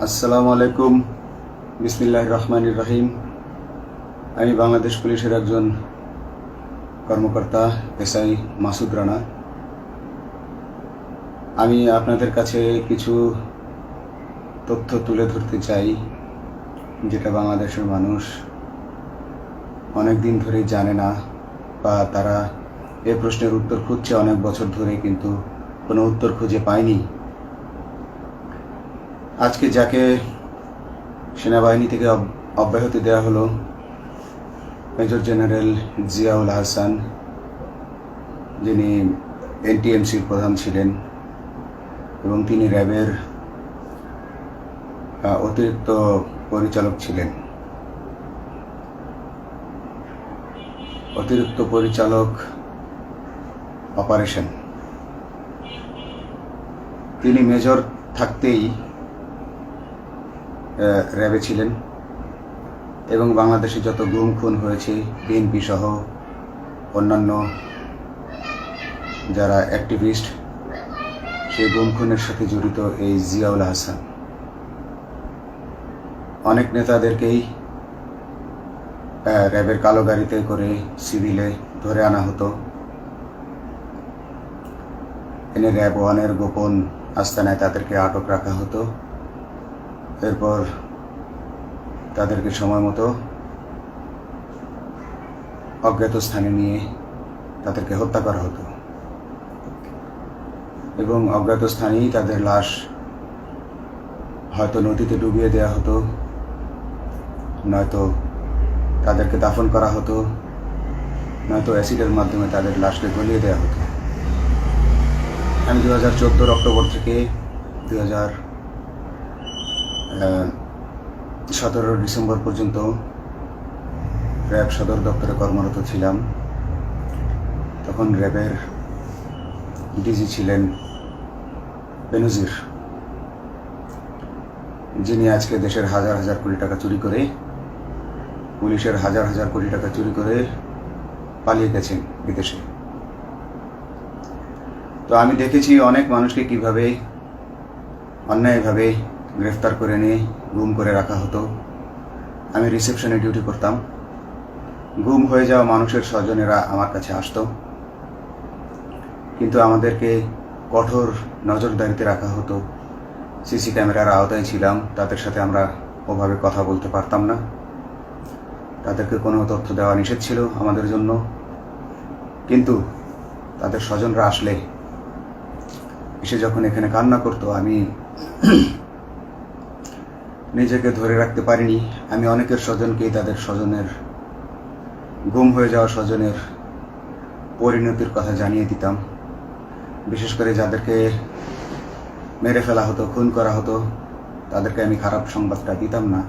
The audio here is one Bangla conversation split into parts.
আসসালামু আলাইকুম। বিসমিল্লাহির রহমানির রহিম। আমি বাংলাদেশ পুলিশের একজন কর্মকর্তা এসআই মাসুদ রানা। আমি আপনাদের কাছে কিছু তথ্য তুলে ধরতে চাই, যেটা বাংলাদেশের মানুষ অনেক দিন ধরেই জানে না, বা তারা এ প্রশ্নের উত্তর খুঁজছে অনেক বছর ধরে, কিন্তু কোনো উত্তর খুঁজে পায়নি। আজকে যাকে সেনাবাহিনী থেকে অব্যাহতি দেওয়া হলো, মেজর জেনারেল জিয়াউল হাসান, যিনি এনটিএমসির প্রধান ছিলেন এবং তিনি র্যাবের অতিরিক্ত পরিচালক ছিলেন। অতিরিক্ত পরিচালক অপারেশন। তিনি মেজর থাকতেই র্যাবে ছিলেন এবং বাংলাদেশে যত গুম খুন হয়েছে, বিএনপি সহ অন্যান্য যারা অ্যাক্টিভিস্ট, সেই গুম খুনের সাথে জড়িত এই জিয়াউল হাসান। অনেক নেতাদেরকেই র্যাবের কালো গাড়িতে করে সিভিলে ধরে আনা হতো, এনে র্যাব ওয়ানের গোপন আস্তানায় তাদেরকে আটক রাখা হতো। এরপর তাদেরকে সময় মতো অজ্ঞাত স্থানে নিয়ে তাদেরকে হত্যা করা হতো এবং অজ্ঞাত স্থানেই তাদের লাশ হয়তো নদীতে ডুবিয়ে দেওয়া হতো, নয়তো তাদেরকে দাফন করা হতো, নয়তো অ্যাসিডের মাধ্যমে তাদের লাশকে গলিয়ে দেওয়া হতো। আমি 2014 অক্টোবর থেকে 2017 ডিসেম্বর পর্যন্ত র্যাব সদর দপ্তরে কর্মরত ছিলাম। তখন র্যাবের ডিজি ছিলেন বেনজির, যিনি আজকে দেশের হাজার হাজার কোটি টাকা চুরি করে, পুলিশের হাজার হাজার কোটি টাকা চুরি করে পালিয়ে গেছেন বিদেশে। তো আমি দেখেছি অনেক মানুষকে কিভাবে অন্যায়ভাবে গ্রেফতার করে নিয়ে গুম করে রাখা হতো। আমি রিসেপশনে ডিউটি করতাম। গুম হয়ে যাওয়া মানুষের স্বজনেরা আমার কাছে আসতো, কিন্তু আমাদেরকে কঠোর নজরদারিতে রাখা হতো। সিসি ক্যামেরার আওতায় ছিলাম, তাদের সাথে আমরা ওভাবে কথা বলতে পারতাম না। তাদেরকে কোনো তথ্য দেওয়া নিষেধ ছিল আমাদের জন্য। কিন্তু তাদের স্বজনরা আসলে এসে যখন এখানে কান্না করতো, আমি নিজেকে ধরে রাখতে পারিনি। আমি অনেকের স্বজনকেই তাদের স্বজনের, গুম হয়ে যাওয়া স্বজনের পরিণতির কথা জানিয়ে দিতাম। বিশেষ করে যাদেরকে মেরে ফেলা হতো, খুন করা হতো, তাদেরকে আমি খারাপ সংবাদটা দিতাম না।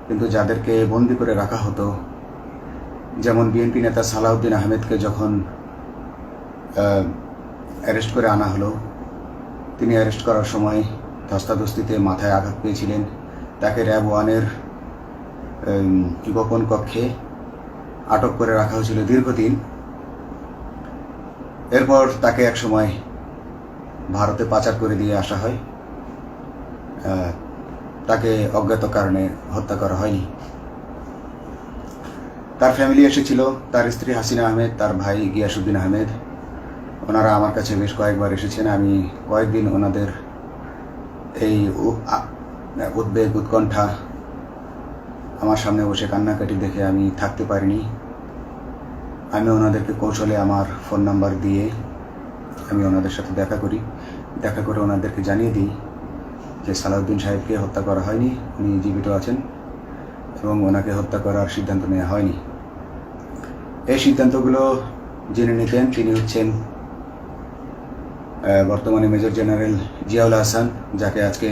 কিন্তু যাদেরকে বন্দি করে রাখা হতো, যেমন বিএনপি নেতা সালাউদ্দিন আহমেদকে যখন অ্যারেস্ট করে আনা হলো, তিনি অ্যারেস্ট করার সময় ধস্তাধস্তিতে মাথায় আঘাত পেয়েছিলেন। তাকে র্যাব ওয়ানের গোপন কক্ষে আটক করে রাখা হয়েছিল দীর্ঘদিন। এরপর তাকে এক সময় ভারতে পাচার করে দিয়ে আসা হয়। তাকে অজ্ঞাত কারণে হত্যা করা হয়নি। তার ফ্যামিলি এসেছিল, তার স্ত্রী হাসিনা আহমেদ, তার ভাই গিয়াসউদ্দিন আহমেদ। ওনারা আমার কাছে বেশ কয়েকবার এসেছেন। আমি কয়েকদিন ওনাদের এই উদ্বেগ, উৎকণ্ঠা, আমার সামনে বসে কান্নাকাটি দেখে আমি থাকতে পারিনি। আমি ওনাদেরকে কৌশলে আমার ফোন নাম্বার দিয়ে আমি ওনাদের সাথে দেখা করে ওনাদেরকে জানিয়ে দিই যে সালাউদ্দিন সাহেবকে হত্যা করা হয়নি, উনি জীবিত আছেন এবং ওনাকে হত্যা করার সিদ্ধান্ত নেওয়া হয়নি। এই সিদ্ধান্তগুলো যিনি নিতেন তিনি হচ্ছেন বর্তমানে মেজর জেনারেল জিয়াউল হাসান, যাকে আজকে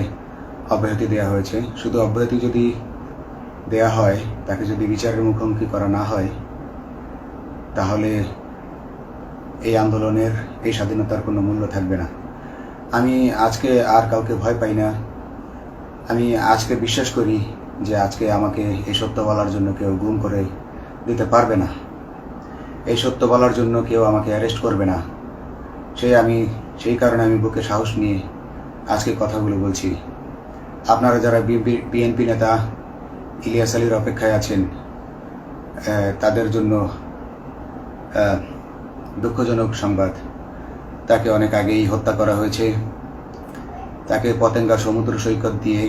অব্যাহতি দেওয়া হয়েছে। শুধু অব্যাহতি যদি দেয়া হয়, তাকে যদি বিচারের মুখোমুখি করা না হয়, তাহলে এই আন্দোলনের, এই স্বাধীনতার কোনো মূল্য থাকবে না। আমি আজকে আর কাউকে ভয় পাই না। আমি আজকে বিশ্বাস করি যে আজকে আমাকে এই সত্য বলার জন্য কেউ গুম করে দিতে পারবে না, এই সত্য বলার জন্য কেউ আমাকে অ্যারেস্ট করবে না। সেই কারণে আমি বুকে সাহস নিয়ে আজকে কথাগুলো বলছি। আপনারা যারা বিএনপি নেতা ইলিয়াস আলীর অপেক্ষায় আছেন, তাদের জন্য দুঃখজনক সংবাদ। তাকে অনেক আগেই হত্যা করা হয়েছে। তাকে পতেঙ্গা সমুদ্র সৈকত দিয়ে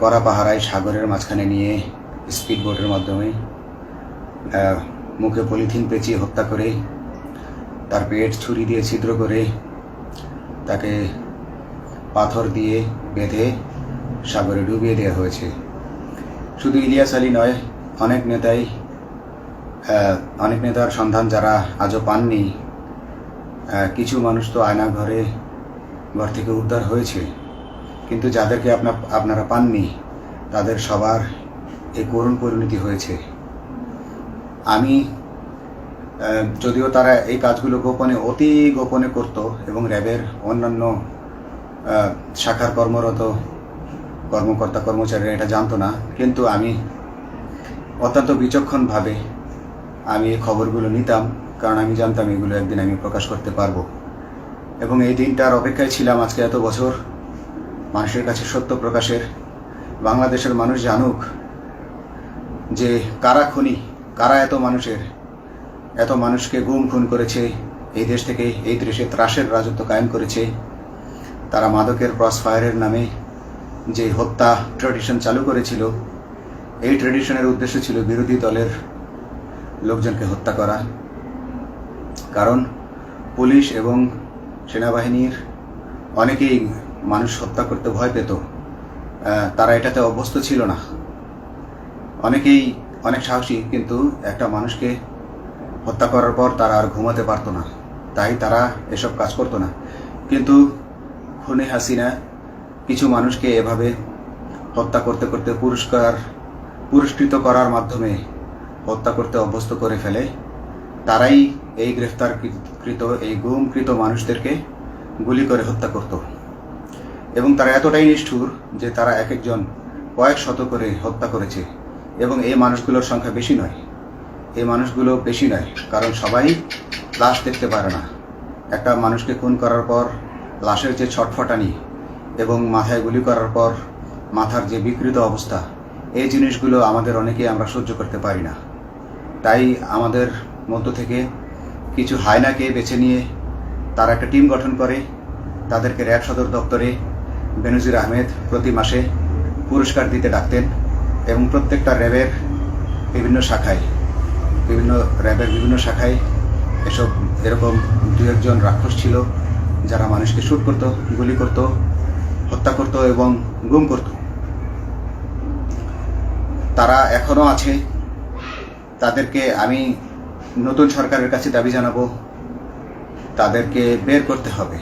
কড়া পাহারায় সাগরের মাঝখানে নিয়ে স্পিডবোটের মাধ্যমে মুখে পলিথিন পেঁচিয়ে হত্যা করে, তার পেট ছুরি দিয়ে ছিদ্র করে, তাকে পাথর দিয়ে বেঁধে সাগরে ডুবিয়ে দেওয়া হয়েছে। শুধু ইলিয়াস আলী নয়, অনেক নেতার সন্ধান যারা আজও পাননি। কিছু মানুষ তো ঘর থেকে উদ্ধার হয়েছে, কিন্তু যাদেরকে আপনারা পাননি তাদের সবার এই করুণ পরিণতি হয়েছে। আমি যদিও তারা এই কাজগুলো অতি গোপনে করত এবং র্যাবের অন্যান্য শাখার কর্মরত কর্মকর্তা কর্মচারীরা এটা জানতো না, কিন্তু আমি অত্যন্ত বিচক্ষণভাবে আমি এই খবরগুলো নিতাম, কারণ আমি জানতাম এগুলো একদিন আমি প্রকাশ করতে পারবো। এবং এই দিনটার অপেক্ষায় ছিলাম আজকে এত বছর, মানুষের কাছে সত্য প্রকাশের। বাংলাদেশের মানুষ জানুক যে কারা খুনি, কারা এত মানুষকে খুন করেছে, এই দেশ থেকে এই দেশে ত্রাসের রাজত্ব কায়েম করেছে। তারা মাদকের ক্রস ফায়ারের নামে যে হত্যা ট্র্যাডিশন চালু করেছিল, এই ট্র্যাডিশনের উদ্দেশ্য ছিল বিরোধী দলের লোকজনকে হত্যা করা। কারণ পুলিশ এবং সেনাবাহিনীর অনেকেই মানুষ হত্যা করতে ভয় পেত, তারা এটাতে অভ্যস্ত ছিল না। অনেকেই অনেক সাহসী, কিন্তু একটা মানুষকে হত্যা করার পর তারা আর ঘুমাতে পারতো না, তাই তারা এসব কাজ করতো না। কিন্তু খুনে হাসিনা কিছু মানুষকে এভাবে হত্যা করতে করতে পুরস্কৃত করার মাধ্যমে হত্যা করতে অভ্যস্ত করে ফেলে। তারাই এই গ্রেফতারকৃত এই গুমকৃত মানুষদেরকে গুলি করে হত্যা করত। এবং তারা এতটাই নিষ্ঠুর যে তারা এক একজন কয়েক শত করে হত্যা করেছে। এবং এই মানুষগুলোর সংখ্যা বেশি নয়, কারণ সবাই লাশ দেখতে পারে না। একটা মানুষকে খুন করার পর লাশের যে ছটফটানি এবং মাথায় গুলি করার পর মাথার যে বিকৃত অবস্থা, এই জিনিসগুলো আমাদের অনেকেই আমরা সহ্য করতে পারি না। তাই আমাদের মধ্য থেকে কিছু হায়নাকে বেছে নিয়ে তারা একটা টিম গঠন করে, তাদেরকে র্যাব সদর দপ্তরে বেনজির আহমেদ প্রতি মাসে পুরস্কার দিতে ডাকতেন। এবং প্রত্যেকটা র্যাবের বিভিন্ন শাখায় এরকম দু একজন রাক্ষস ছিল যারা মানুষকে শ্যুট করত, গুলি করত, হত্যা করত এবং গুম করত। তারা এখনো আছে। তাদেরকে আমি নতুন সরকারের কাছে দাবি জানাবো, তাদেরকে বের করতে হবে,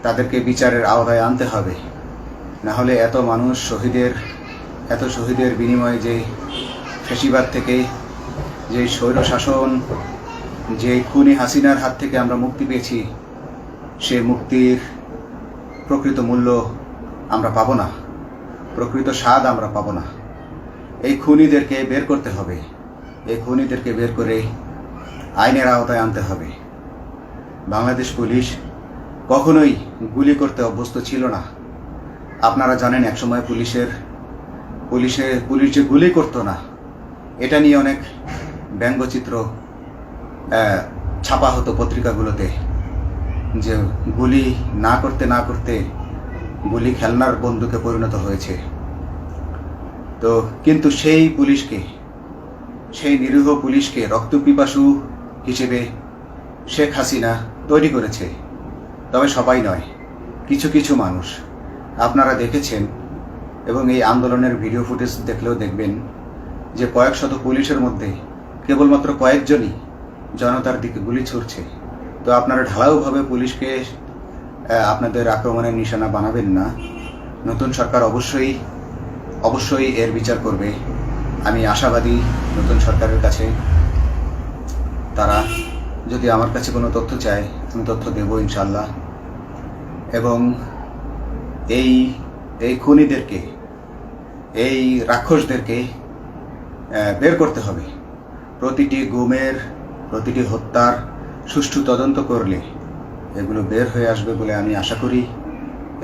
তাদেরকে বিচারের আওতায় আনতে হবে। না হলে এত শহীদের বিনিময়ে যে ফ্যাসিবাদ থেকে, যে স্বৈর শাসন, যে খুনি হাসিনার হাত থেকে আমরা মুক্তি পেয়েছি, সে মুক্তির প্রকৃত মূল্য আমরা পাবো না, প্রকৃত স্বাদ আমরা পাবো না। এই খুনিদেরকে বের করতে হবে, এই খুনিদেরকে বের করে আইনের আওতায় আনতে হবে। বাংলাদেশ পুলিশ কখনোই গুলি করতে অভ্যস্ত ছিল না। আপনারা জানেন একসময় পুলিশ যে গুলি করতো না, এটা নিয়ে অনেক ব্যঙ্গচিত্র ছাপা হতো পত্রিকাগুলোতে, যে গুলি না করতে গুলি খেলনার বন্দুকে পরিণত হয়েছে। তো কিন্তু সেই নিরীহ পুলিশকে রক্তপিপাসু হিসেবে শেখ হাসিনা তৈরি করেছে। তবে সবাই নয়, কিছু কিছু মানুষ আপনারা দেখেছেন, এবং এই আন্দোলনের ভিডিও ফুটেজ দেখলেও দেখবেন যে কয়েক শত পুলিশের মধ্যে কেবলমাত্র কয়েকজনই জনতার দিকে গুলি ছুড়ছে। তো আপনারা ঢালাওভাবে পুলিশকে আপনাদের আক্রমণের নিশানা বানাবেন না। নতুন সরকার অবশ্যই এর বিচার করবে। আমি আশাবাদী নতুন সরকারের কাছে। তারা যদি আমার কাছে কোনো তথ্য চায়, আমি তথ্য দেব ইনশাল্লাহ। এবং এই খুনিদেরকে, এই রাক্ষসদেরকে বের করতে হবে। প্রতিটি গুমের, প্রতিটি হত্যার সুষ্ঠু তদন্ত করলে এগুলো বের হয়ে আসবে বলে আমি আশা করি।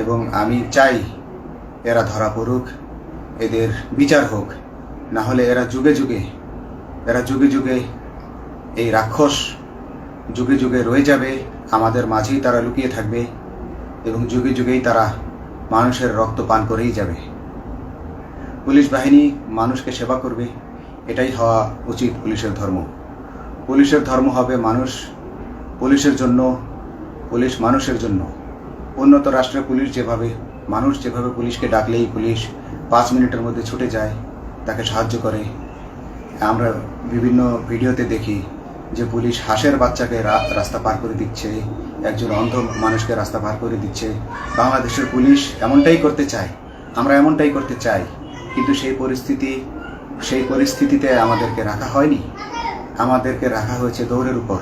এবং আমি চাই এরা ধরা পড়ুক, এদের বিচার হোক, না হলে এরা যুগে যুগে এই রাক্ষস যুগে যুগে রয়ে যাবে, আমাদের মাঝেই তারা লুকিয়ে থাকবে এবং যুগে যুগেই তারা মানুষের রক্ত পান করেই যাবে। পুলিশ বাহিনী মানুষকে সেবা করবে, এটাই হওয়া উচিত পুলিশের ধর্ম। পুলিশের ধর্ম হবে মানুষ পুলিশের জন্য, পুলিশ মানুষের জন্য। উন্নত রাষ্ট্রের পুলিশ মানুষ যেভাবে পুলিশকে ডাকলেই পুলিশ 5 মিনিটের মধ্যে ছুটে যায়, তাকে সাহায্য করে। আমরা বিভিন্ন ভিডিওতে দেখি যে পুলিশ হাঁসের বাচ্চাকে রাস্তা পার করে দিচ্ছে, একজন অন্ধ মানুষকে রাস্তা পার করে দিচ্ছে। বাংলাদেশের পুলিশ এমনটাই করতে চায়, আমরা এমনটাই করতে চাই, কিন্তু সেই পরিস্থিতিতে আমাদেরকে রাখা হয়নি। আমাদেরকে রাখা হয়েছে দৌড়ের উপর,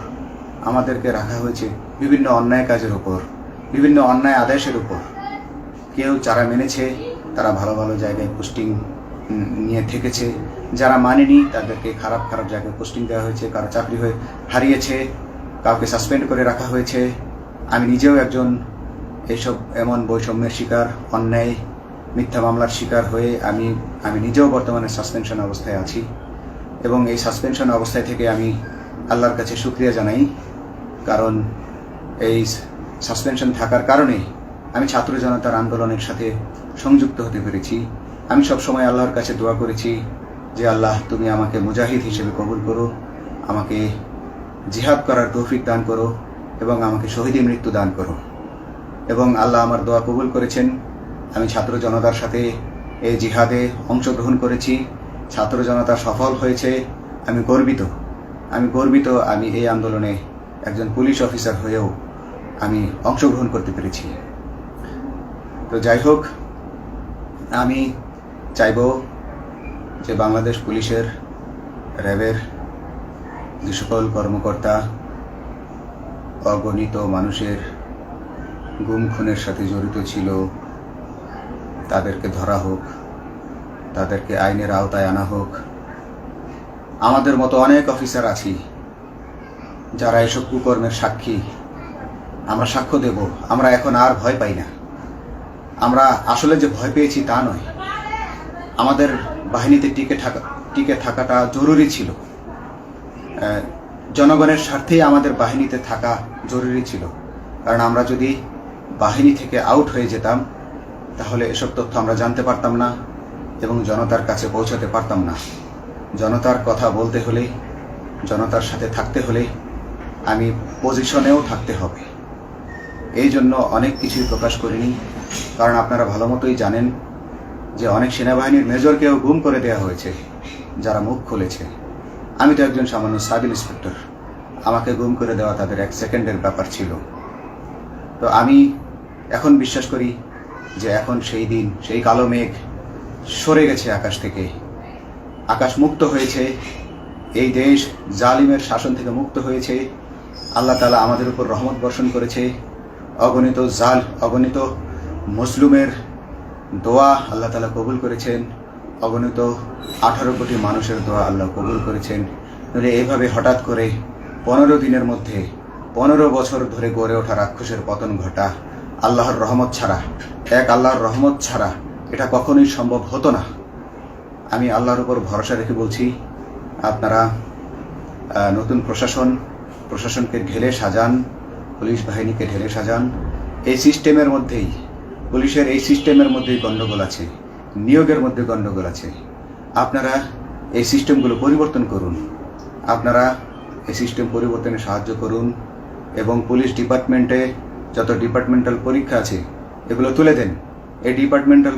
আমাদেরকে রাখা হয়েছে বিভিন্ন অন্যায় কাজের উপর, বিভিন্ন অন্যায় আদেশের উপর। কেউ যারা মেনেছে তারা ভালো ভালো জায়গায় পোস্টিং নিয়ে থেকেছে, যারা মানেনি তাদেরকে খারাপ জায়গায় পোস্টিং দেওয়া হয়েছে, কারো চাকরি হয়ে হারিয়েছে, কাউকে সাসপেন্ড করে রাখা হয়েছে। আমি নিজেও একজন এমন বৈষম্যের শিকার, অন্যায় মিথ্যা মামলার শিকার হয়ে আমি নিজেও বর্তমানে সাসপেনশন অবস্থায় আছি এবং এই সাসপেনশন অবস্থায় থেকে আমি আল্লাহর কাছে শুকরিয়া জানাই, কারণ এই সাসপেনশন থাকার কারণে আমি ছাত্র জনতার আন্দোলনের সাথে সংযুক্ত হতে পেরেছি। আমি সবসময় আল্লাহর কাছে দোয়া করেছি যে আল্লাহ, তুমি আমাকে মুজাহিদ হিসেবে কবুল করো, আমাকে জিহাদ করার তৌফিক দান করো এবং আমাকে শহীদী মৃত্যু দান করো। এবং আল্লাহ আমার দোয়া কবুল করেছেন। আমি ছাত্র জনতার সাথে এই জিহাদে অংশগ্রহণ করেছি, ছাত্র জনতা সফল হয়েছে। আমি গর্বিত আমি এই আন্দোলনে একজন পুলিশ অফিসার হয়েও আমি অংশগ্রহণ করতে পেরেছি। তো যাই হোক, আমি চাইব যে বাংলাদেশ পুলিশের, র্যাবের যে সকল কর্মকর্তা অগণিত মানুষের গুম খুনের সাথে জড়িত ছিল তাদেরকে ধরা হোক, তাদেরকে আইনের আওতায় আনা হোক। আমাদের মতো অনেক অফিসার আছি যারা এসব কুকর্মের সাক্ষী, আমরা সাক্ষ্য দেব। আমরা এখন আর ভয় পাই না। আমরা আসলে যে ভয় পেয়েছি তা নয়, আমাদের বাহিনীতে টিকে থাকাটা জরুরি ছিল। জনগণের স্বার্থেই আমাদের বাহিনীতে থাকা জরুরি ছিল, কারণ আমরা যদি বাহিনী থেকে আউট হয়ে যেতাম তাহলে এসব তথ্য আমরা জানতে পারতাম না এবং জনতার কাছে পৌঁছাতে পারতাম না। জনতার কথা বলতে হলে, জনতার সাথে থাকতে হলে আমি পজিশনেও থাকতে হবে। এই জন্য অনেক কিছুই প্রকাশ করিনি, কারণ আপনারা ভালো মতোই জানেন যে অনেক সেনাবাহিনীর মেজরকেও গুম করে দেওয়া হয়েছে যারা মুখ খুলেছে। আমি তো একজন সামান্য সাব ইন্সপেক্টর, আমাকে গুম করে দেওয়া তাদের 1 সেকেন্ডের ব্যাপার ছিল। তো আমি এখন বিশ্বাস করি যে এখন সেই দিন, সেই কালো মেঘ সরে গেছে আকাশ থেকে, আকাশ মুক্ত হয়েছে, এই দেশ জালিমের শাসন থেকে মুক্ত হয়েছে। আল্লাহ তাআলা আমাদের উপর রহমত বর্ষণ করেছে। অগণিত মুসলিমের দোয়া আল্লাহ তাআলা কবুল করেছেন, অগণিত 18 কোটি মানুষের দোয়া আল্লাহ কবুল করেছেন। নইলে এইভাবে হঠাৎ করে 15 দিনের মধ্যে 15 বছর ধরে গড়ে ওঠা রাক্ষসের পতন ঘটা আল্লাহর রহমত ছাড়া এটা কখনোই সম্ভব হতো না। আমি আল্লাহর উপর ভরসা রেখে বলছি, আপনারা নতুন প্রশাসনকে ঢেলে সাজান, পুলিশ বাহিনীকে ঢেলে সাজান। এই সিস্টেমের মধ্যেই, পুলিশের এই সিস্টেমের মধ্যেই গণ্ডগোল আছে, নিয়োগের মধ্যে গণ্ডগোল আছে। আপনারা এই সিস্টেমগুলো পরিবর্তন করুন, আপনারা এই সিস্টেম পরিবর্তনে সাহায্য করুন এবং পুলিশ ডিপার্টমেন্টে যত ডিপার্টমেন্টাল পরীক্ষা আছে এগুলো তুলে দেন। এই ডিপার্টমেন্টাল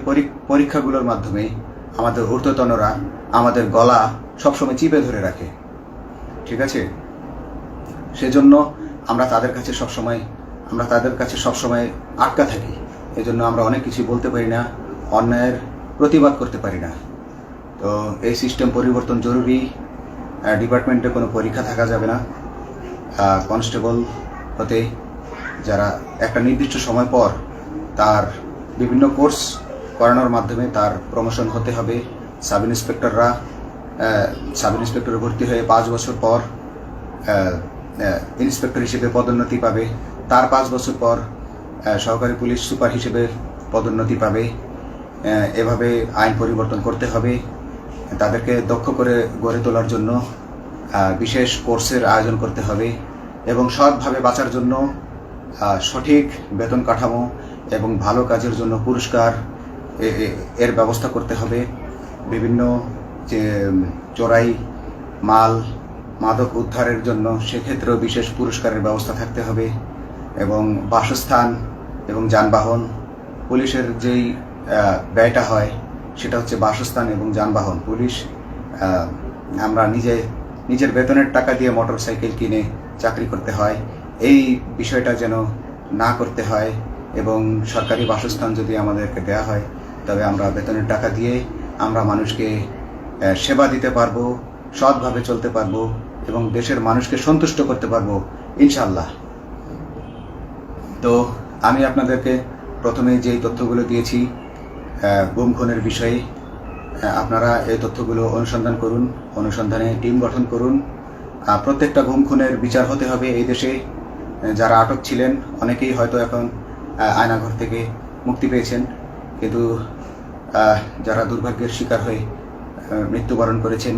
পরীক্ষাগুলোর মাধ্যমে আমাদের ঊর্ধ্বতনরা আমাদের গলা সবসময় চিপে ধরে রাখে, ঠিক আছে? সেজন্য আমরা তাদের কাছে সবসময় আটকা থাকি। এই জন্য আমরা অনেক কিছু বলতে পারি না, অন্যায়ের প্রতিবাদ করতে পারি না। তো এই সিস্টেম পরিবর্তন জরুরি। ডিপার্টমেন্টে কোনো পরীক্ষা থাকা যাবে না। কনস্টেবল হতে যারা একটা নির্দিষ্ট সময় পর তার বিভিন্ন কোর্স করানোর মাধ্যমে তার প্রমোশন হতে হবে। সাব ইন্সপেক্টরে ভর্তি হয়ে 5 বছর পর ইন্সপেক্টর হিসেবে পদোন্নতি পাবে, তার 5 বছর পর সহকারী পুলিশ সুপার হিসেবে পদোন্নতি পাবে। এভাবে আইন পরিবর্তন করতে হবে। তাদেরকে দক্ষ করে গড়ে তোলার জন্য বিশেষ কোর্সের আয়োজন করতে হবে এবং সৎভাবে বাঁচার জন্য সঠিক বেতন কাঠামো এবং ভালো কাজের জন্য পুরস্কার এর ব্যবস্থা করতে হবে। বিভিন্ন যে চোরাই মাল মাদক উদ্ধারের জন্য সেক্ষেত্রেও বিশেষ পুরস্কারের ব্যবস্থা থাকতে হবে এবং বাসস্থান এবং যানবাহন, পুলিশের যেই ব্যয়টা হয় সেটা হচ্ছে বাসস্থান এবং যানবাহন। পুলিশ আমরা নিজের বেতনের টাকা দিয়ে মোটরসাইকেল কিনে চাকরি করতে হয়, এই বিষয়টা যেন না করতে হয় এবং সরকারি বাসস্থান যদি আমাদেরকে দেয়া হয় তবে আমরা বেতনের টাকা দিয়ে আমরা মানুষকে সেবা দিতে পারবো, সৎভাবে চলতে পারবো এবং দেশের মানুষকে সন্তুষ্ট করতে পারবো ইনশাল্লাহ। তো আমি আপনাদেরকে প্রথমে যেই তথ্যগুলো দিয়েছি গুম খুনের বিষয়ে, আপনারা এই তথ্যগুলো অনুসন্ধান করুন, অনুসন্ধানে টিম গঠন করুন। প্রত্যেকটা গুম খুনের বিচার হতে হবে এই দেশে। যারা আটক ছিলেন অনেকেই হয়তো এখন আয়নাঘর থেকে মুক্তি পেয়েছেন, কিন্তু যারা দুর্ভাগ্যের শিকার হয়ে মৃত্যুবরণ করেছেন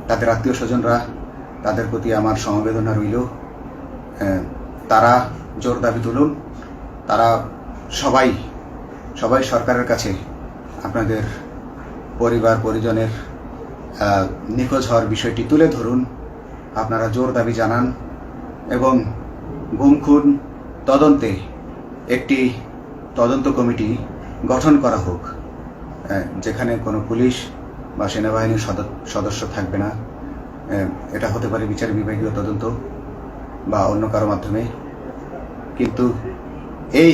তাদের আত্মীয় স্বজনরা, তাদের প্রতি আমার সমবেদনা রইল। তারা জোর দাবি তুলুন, তারা সবাই সরকারের কাছে আপনাদের পরিবার পরিজনের নিখোঁজ হওয়ার বিষয়টি তুলে ধরুন, আপনারা জোর দাবি জানান এবং গুম খুন তদন্তে একটি তদন্ত কমিটি গঠন করা হোক, যেখানে কোনো পুলিশ বা সেনাবাহিনীর সদস্য থাকবে না। এটা হতে পারে বিচার বিভাগীয় তদন্ত বা অন্য কারো মাধ্যমে, কিন্তু এই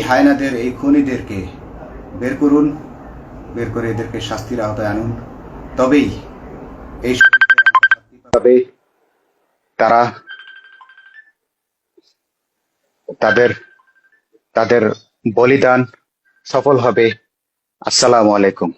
হায়নাদের এই খুনিদেরকে বের করুন, বের করে এদেরকে শাস্তির আওতায় আনুন, তবেই এই তারা তাদের বলিদান সফল হবে। আসসালামু আলাইকুম।